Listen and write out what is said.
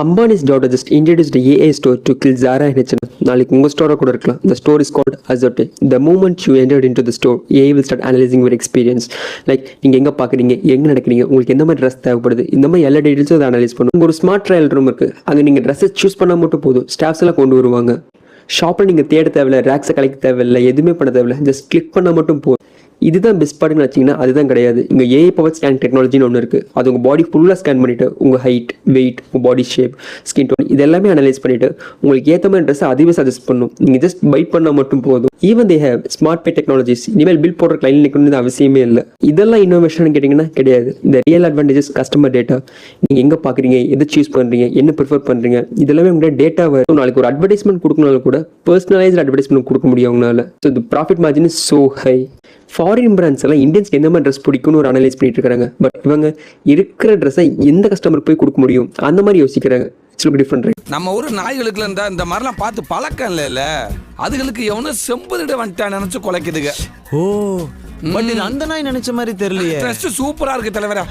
Ambani's daughter just introduced a AI store to kill Zara and H&M. நாளைக்கு உங்கள் ஸ்டோராக கூட இருக்கலாம். The store is called Azote. The moment you entered into the store, AI will start analyzing your experience. Like நீங்கள் எங்கே பார்க்குறீங்க, எங்கே நடக்கிறீங்க, உங்களுக்கு எந்த மாதிரி ட்ரெஸ் தேவைப்படுது, இந்த மாதிரி எல்லா டீட்டெயில்ஸும் அதை அனலைஸ் பண்ணும். உங்கள் ஒரு ஸ்மார்ட் ட்ரையல் ரூம் இருக்குது, அங்கே நீங்கள் ட்ரெஸ்ஸை சூஸ் பண்ணால் மட்டும் போதும், ஸ்டாஃப்ஸ் எல்லாம் கொண்டு வருவாங்க. ஷாப்பில் நீங்கள் தேட தேவையில்லை, ரேக்ஸை கலெக்ட் தேவையில்லை, எதுவுமே பண்ண தேவையில்லை, ஜஸ்ட் கிளிக் பண்ணால் மட்டும் போதும். இதுதான் பெஸ்ட் பார்ட்னு வச்சிங்கன்னா அதுதான் கிடையாது. இங்கே ஏஐ பவர் ஸ்கேன் டெக்னாலஜின்னு ஒன்று இருக்குது. அது உங்கள் பாடி ஃபுல்லாக ஸ்கேன் பண்ணிவிட்டு உங்கள் ஹைட், வெயிட், உங்கள் பாடி ஷேப், ஸ்கின் டோன் இது எல்லாமே அனலைஸ் பண்ணிவிட்டு உங்களுக்கு ஏற்ற மாதிரி ட்ரெஸ்ஸை அதுவே சஜஸ்ட் பண்ணும். நீங்கள் ஜஸ்ட் பை பண்ணால் மட்டும் போதும். Even they have smart pay technologies. இனிமேல் பில் போடுற லைன் நிற்கணும்னு அவசியமே இல்லை. இதெல்லாம் இன்னோவேஷன் கேட்டிங்கன்னா கிடையாது. இந்த ரியல் அட்வான்டேஜஸ் கஸ்டமர் டேட்டா, நீங்கள் எங்கே பார்க்குறீங்க, எதை சூஸ் பண்ணுறீங்க, என்ன ப்ரிஃபர் பண்ணுறீங்க, இதெல்லாமே உங்கள்கிட்ட டேட்டா வரும். நாளைக்கு ஒரு அட்வர்டைஸ்மெண்ட் கொடுக்கணும்னாலும் கூட பர்சனலைஸ்ட் அட்வர்டைஸ்மெண்ட் கொடுக்க முடியும் அவங்களால. So the profit margin is so high. Foreign brands எல்லாம் இந்தியன்ஸ்க்கு எந்த மாதிரி ட்ரெஸ் பிடிக்கும்னு ஒரு அனலைஸ் பண்ணிட்டு இருக்காங்க. பட் இவங்க இருக்கிற ட்ரெஸ்ஸை எந்த கஸ்டமருக்கு போய் கொடுக்க முடியும் அந்த மாதிரி யோசிக்கிறாங்க. டிஃப்ரெண்ட். நம்ம ஊர் நாய்களுக்கு இருந்தா இந்த மாதிரிலாம் பார்த்து பழக்கம் இல்ல, அதுகளுக்கு எவனும் செம்புதிட வந்துட்டா நினைச்சு குலைக்குதுங்க. ஓ பட் இது அந்த நாய் நினைச்ச மாதிரி தெரியலையே. ட்ரெஸ் சூப்பரா இருக்கு தலைவரா.